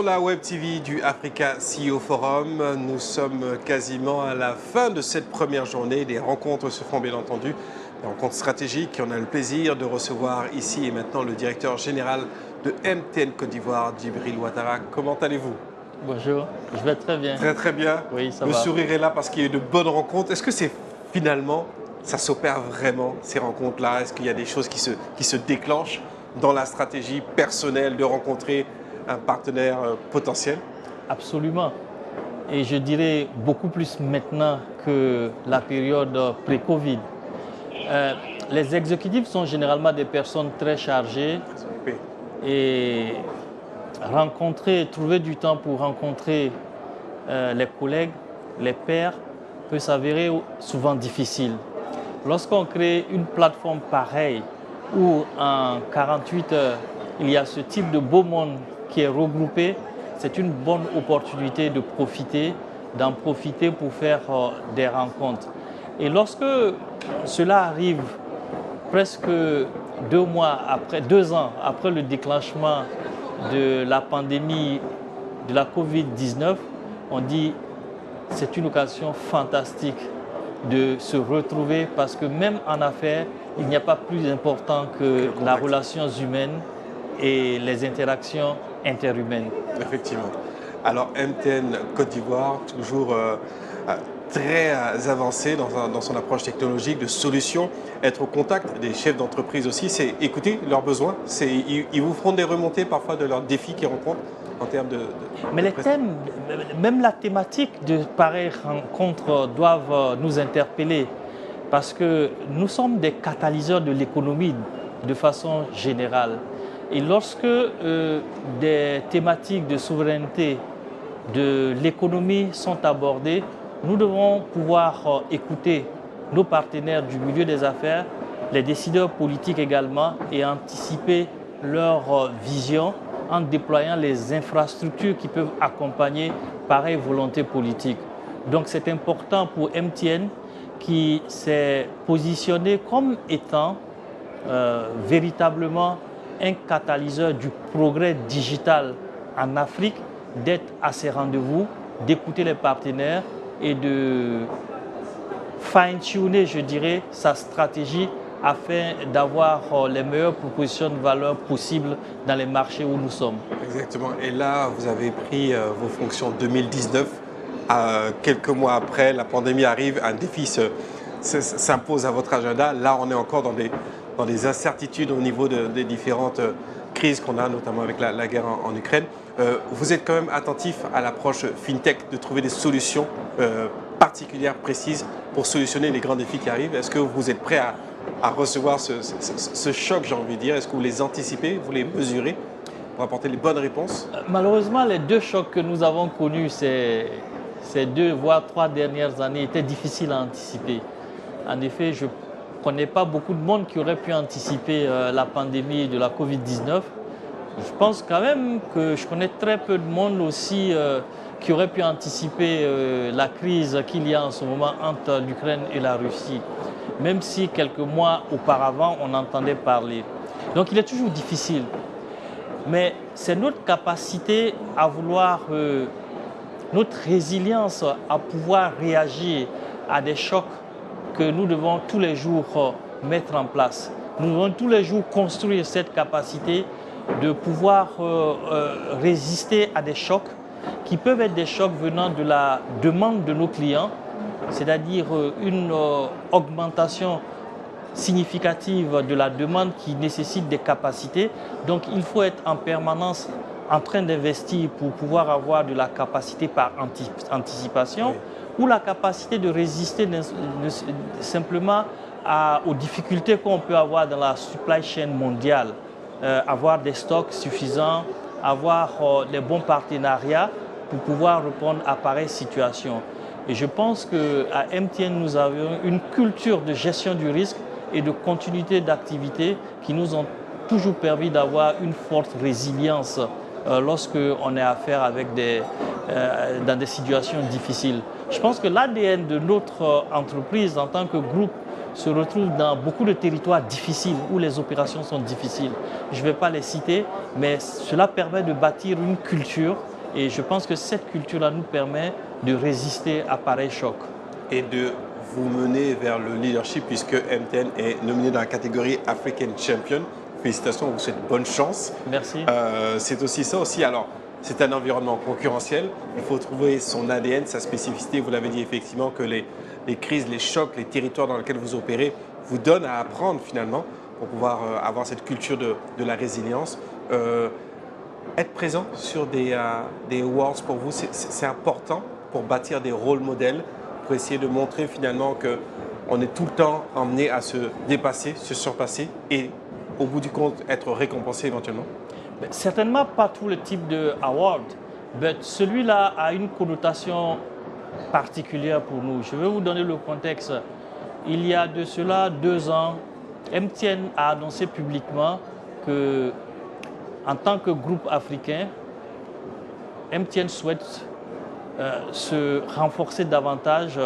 Sur la Web TV du Africa CEO Forum, nous sommes quasiment à la fin de cette première journée. Les rencontres se font bien entendu, des rencontres stratégiques. On a le plaisir de recevoir ici et maintenant le directeur général de MTN Côte d'Ivoire, Djibril Ouattara. Comment allez-vous? Bonjour, je vais très bien. Très très bien. Oui, ça le va. sourire est là parce qu'il y a eu de bonnes rencontres. Est-ce que c'est finalement, ça s'opère vraiment ces rencontres-là? Est-ce qu'il y a des choses qui se déclenchent dans la stratégie personnelle de rencontrer un partenaire potentiel? Absolument. Et je dirais beaucoup plus maintenant que la période pré-Covid. Les exécutifs sont généralement des personnes très chargées Oui. et trouver du temps pour rencontrer les collègues, les pairs, peut s'avérer souvent difficile. Lorsqu'on crée une plateforme pareille où en 48 heures, il y a ce type de beau monde qui est regroupé, c'est une bonne opportunité d'en profiter pour faire des rencontres. Et lorsque cela arrive presque 2 ans après le déclenchement de la pandémie de la Covid-19, on dit c'est une occasion fantastique de se retrouver parce que même en affaires, il n'y a pas plus important que la relation humaine et les interactions interhumaines. Effectivement. Alors MTN Côte d'Ivoire, toujours très avancé dans son approche technologique, de solutions, être au contact des chefs d'entreprise aussi, c'est écouter leurs besoins, ils vous feront des remontées parfois de leurs défis qu'ils rencontrent en termes de Mais les thèmes, même la thématique de pareilles rencontres doivent nous interpeller parce que nous sommes des catalyseurs de l'économie de façon générale. Et lorsque des thématiques de souveraineté de l'économie sont abordées, nous devons pouvoir écouter nos partenaires du milieu des affaires, les décideurs politiques également, et anticiper leur vision en déployant les infrastructures qui peuvent accompagner pareille volonté politique. Donc c'est important pour MTN qui s'est positionné comme étant véritablement un catalyseur du progrès digital en Afrique, d'être à ses rendez-vous, d'écouter les partenaires et de fine-tuner, je dirais, sa stratégie afin d'avoir les meilleures propositions de valeur possibles dans les marchés où nous sommes. Exactement. Et là, vous avez pris vos fonctions en 2019. Quelques mois après, la pandémie arrive, un défi s'impose à votre agenda. Là, on est encore dans des incertitudes au niveau des différentes crises qu'on a, notamment avec la guerre en Ukraine. Vous êtes quand même attentif à l'approche FinTech, de trouver des solutions particulières, précises, pour solutionner les grands défis qui arrivent. Est-ce que vous êtes prêt à recevoir ce choc, j'ai envie de dire? Est-ce que vous les anticipez, vous les mesurez pour apporter les bonnes réponses? Malheureusement, les 2 chocs que nous avons connus ces 2 voire 3 dernières années étaient difficiles à anticiper. En effet, je ne connais pas beaucoup de monde qui aurait pu anticiper la pandémie de la Covid-19. Je pense quand même que je connais très peu de monde aussi qui aurait pu anticiper la crise qu'il y a en ce moment entre l'Ukraine et la Russie, même si quelques mois auparavant, on entendait parler. Donc il est toujours difficile. Mais c'est notre capacité à vouloir, notre résilience à pouvoir réagir à des chocs que nous devons tous les jours mettre en place. Nous devons tous les jours construire cette capacité de pouvoir résister à des chocs qui peuvent être des chocs venant de la demande de nos clients, c'est-à-dire une augmentation significative de la demande qui nécessite des capacités. Donc il faut être en permanence en train d'investir pour pouvoir avoir de la capacité par anticipation, oui, ou la capacité de résister simplement aux difficultés qu'on peut avoir dans la supply chain mondiale. Avoir des stocks suffisants, avoir les bons partenariats pour pouvoir répondre à pareille situation. Et je pense qu'à MTN, nous avons une culture de gestion du risque et de continuité d'activité qui nous ont toujours permis d'avoir une forte résilience lorsqu'on est à faire avec dans des situations difficiles. Je pense que l'ADN de notre entreprise en tant que groupe se retrouvent dans beaucoup de territoires difficiles où les opérations sont difficiles. Je ne vais pas les citer, mais cela permet de bâtir une culture et je pense que cette culture-là nous permet de résister à pareil choc. Et de vous mener vers le leadership puisque MTN est nominé dans la catégorie African Champion. Félicitations, on vous souhaite bonne chance. Merci. C'est aussi ça aussi. Alors, c'est un environnement concurrentiel. Il faut trouver son ADN, sa spécificité. Vous l'avez dit effectivement que les crises, les chocs, les territoires dans lesquels vous opérez vous donnent à apprendre finalement pour pouvoir avoir cette culture de la résilience. Être présent sur des awards pour vous, c'est important pour bâtir des rôles modèles, pour essayer de montrer finalement qu'on est tout le temps emmené à se dépasser, se surpasser et au bout du compte être récompensé éventuellement. Certainement pas tout le type de award, mais celui-là a une connotation particulière pour nous. Je vais vous donner le contexte. Il y a de cela 2 ans, MTN a annoncé publiquement que, en tant que groupe africain, MTN souhaite se renforcer davantage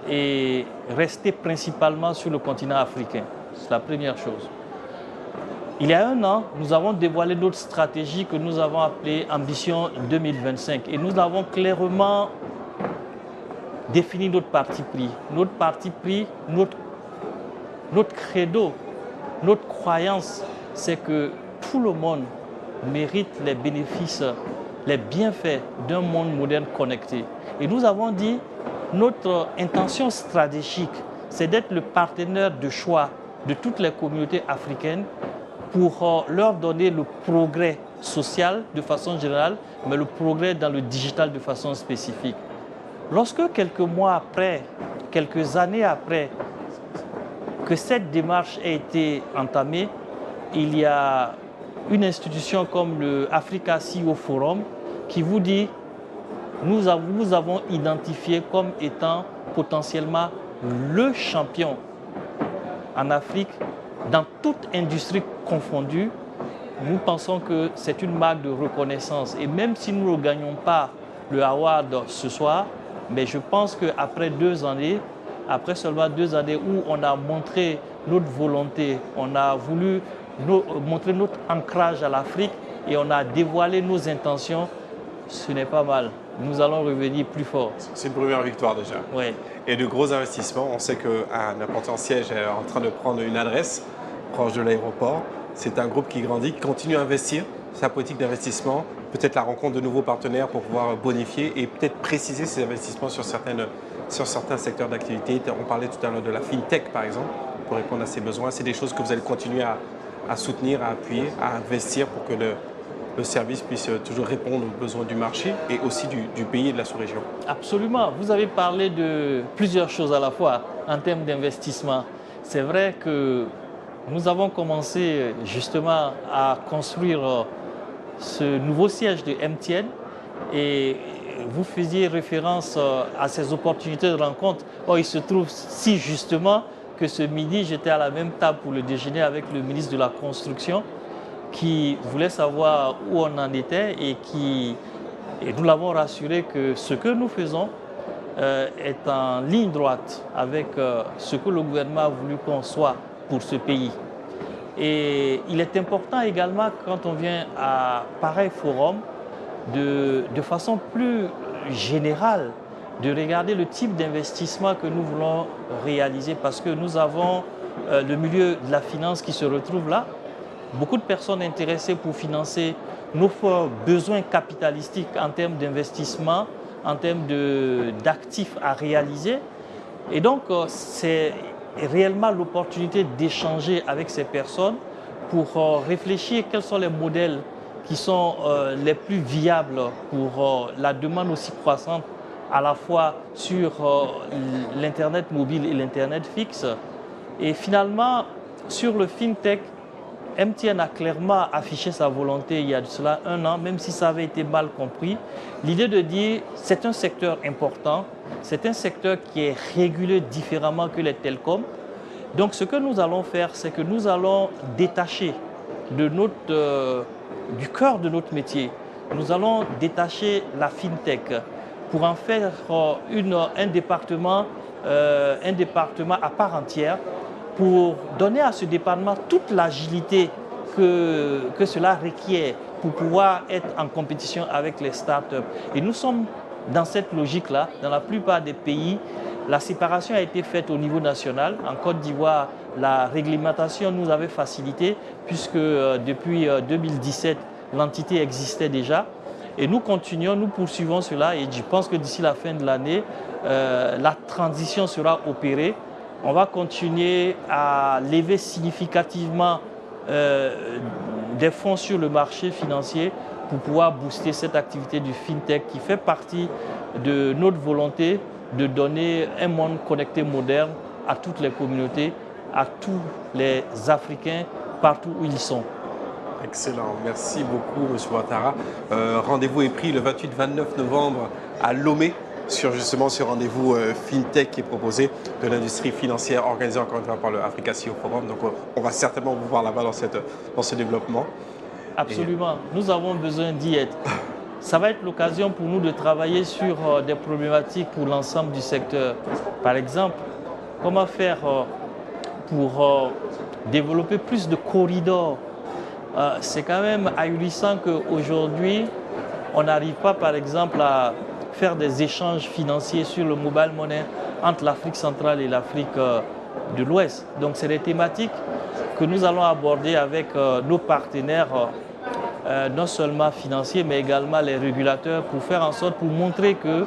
et rester principalement sur le continent africain. C'est la première chose. Il y a 1 an, nous avons dévoilé notre stratégie que nous avons appelée Ambition 2025 et nous avons clairement défini notre parti pris. Notre parti pris, notre credo, notre croyance, c'est que tout le monde mérite les bénéfices, les bienfaits d'un monde moderne connecté. Et nous avons dit, notre intention stratégique, c'est d'être le partenaire de choix de toutes les communautés africaines pour leur donner le progrès social de façon générale, mais le progrès dans le digital de façon spécifique. Lorsque quelques mois après, quelques années après que cette démarche a été entamée, il y a une institution comme le Africa CEO Forum qui vous dit nous avons identifié comme étant potentiellement le champion en Afrique dans toute industrie confondue. Nous pensons que c'est une marque de reconnaissance et même si nous ne gagnons pas le award ce soir, mais je pense qu'après 2 années, après seulement 2 années où on a montré notre volonté, on a voulu montrer notre ancrage à l'Afrique et on a dévoilé nos intentions, ce n'est pas mal. Nous allons revenir plus fort. C'est une première victoire déjà. Oui. Et de gros investissements. On sait qu'un important siège est en train de prendre une adresse proche de l'aéroport. C'est un groupe qui grandit, qui continue à investir sa politique d'investissement, peut-être la rencontre de nouveaux partenaires pour pouvoir bonifier et peut-être préciser ses investissements sur certains secteurs d'activité. On parlait tout à l'heure de la FinTech par exemple, pour répondre à ses besoins. C'est des choses que vous allez continuer à soutenir, à appuyer, à investir pour que le service puisse toujours répondre aux besoins du marché et aussi du pays et de la sous-région. Absolument. Vous avez parlé de plusieurs choses à la fois en termes d'investissement. C'est vrai que nous avons commencé justement à construire ce nouveau siège de MTN et vous faisiez référence à ces opportunités de rencontre. Or, il se trouve si justement que ce midi, j'étais à la même table pour le déjeuner avec le ministre de la Construction qui voulait savoir où on en était et nous l'avons rassuré que ce que nous faisons est en ligne droite avec ce que le gouvernement a voulu qu'on soit pour ce pays. Et il est important également quand on vient à pareil forum de façon plus générale de regarder le type d'investissement que nous voulons réaliser parce que nous avons le milieu de la finance qui se retrouve là. Beaucoup de personnes intéressées pour financer nos besoins capitalistiques en termes d'investissement, en termes d'actifs à réaliser. Et donc, c'est réellement l'opportunité d'échanger avec ces personnes pour réfléchir quels sont les modèles qui sont les plus viables pour la demande aussi croissante à la fois sur l'Internet mobile et l'Internet fixe. Et finalement, sur le FinTech, MTN a clairement affiché sa volonté il y a de cela 1 an, même si ça avait été mal compris. L'idée de dire c'est un secteur important, c'est un secteur qui est régulé différemment que les télécoms. Donc ce que nous allons faire, c'est que nous allons détacher du cœur de notre métier, nous allons détacher la FinTech pour en faire un département à part entière pour donner à ce département toute l'agilité que cela requiert pour pouvoir être en compétition avec les startups. Et nous sommes dans cette logique-là. Dans la plupart des pays, la séparation a été faite au niveau national. En Côte d'Ivoire, la réglementation nous avait facilité puisque depuis 2017, l'entité existait déjà. Et nous continuons, nous poursuivons cela et je pense que d'ici la fin de l'année, la transition sera opérée. On va continuer à lever significativement des fonds sur le marché financier pour pouvoir booster cette activité du FinTech qui fait partie de notre volonté de donner un monde connecté moderne à toutes les communautés, à tous les Africains, partout où ils sont. Excellent, merci beaucoup M. Ouattara. Rendez-vous est pris le 28-29 novembre à Lomé sur justement ce rendez-vous FinTech qui est proposé de l'industrie financière organisé encore une fois par le Africa CEO Forum. Donc on va certainement vous voir là-bas dans ce développement. Absolument, nous avons besoin d'y être. Ça va être l'occasion pour nous de travailler sur des problématiques pour l'ensemble du secteur. Par exemple, comment faire pour développer plus de corridors. C'est quand même ahurissant qu'aujourd'hui, on n'arrive pas, par exemple, à faire des échanges financiers sur le mobile money entre l'Afrique centrale et l'Afrique de l'Ouest. Donc, c'est des thématiques que nous allons aborder avec nos partenaires, non seulement financiers, mais également les régulateurs, pour faire en sorte, pour montrer que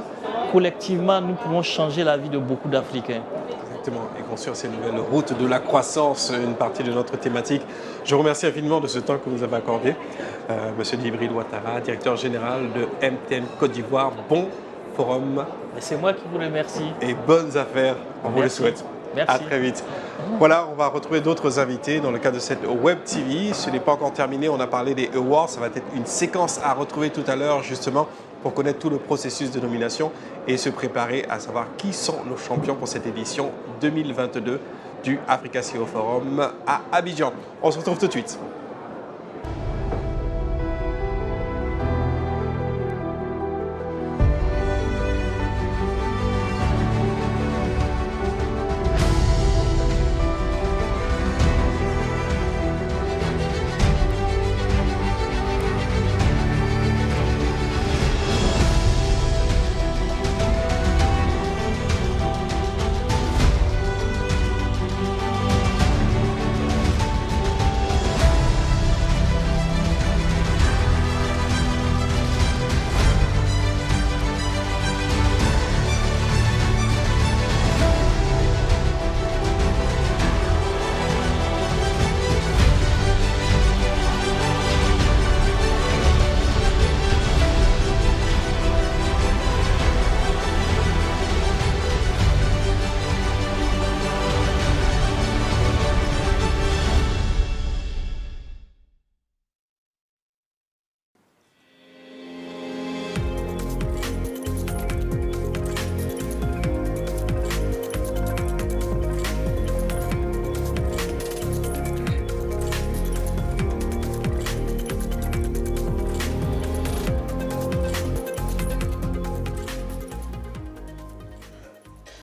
collectivement, nous pouvons changer la vie de beaucoup d'Africains. Exactement, et construire ces nouvelles routes de la croissance, une partie de notre thématique. Je vous remercie infiniment de ce temps que vous avez accordé. Monsieur Djibril Ouattara, directeur général de MTN Côte d'Ivoire. Bon forum. C'est moi qui vous remercie. Et bonnes affaires, on vous le souhaite. Merci. À très vite. Voilà, on va retrouver d'autres invités dans le cadre de cette Web TV. Ce n'est pas encore terminé, on a parlé des Awards. Ça va être une séquence à retrouver tout à l'heure, justement, pour connaître tout le processus de nomination et se préparer à savoir qui sont nos champions pour cette édition 2022 du Africa CEO Forum à Abidjan. On se retrouve tout de suite.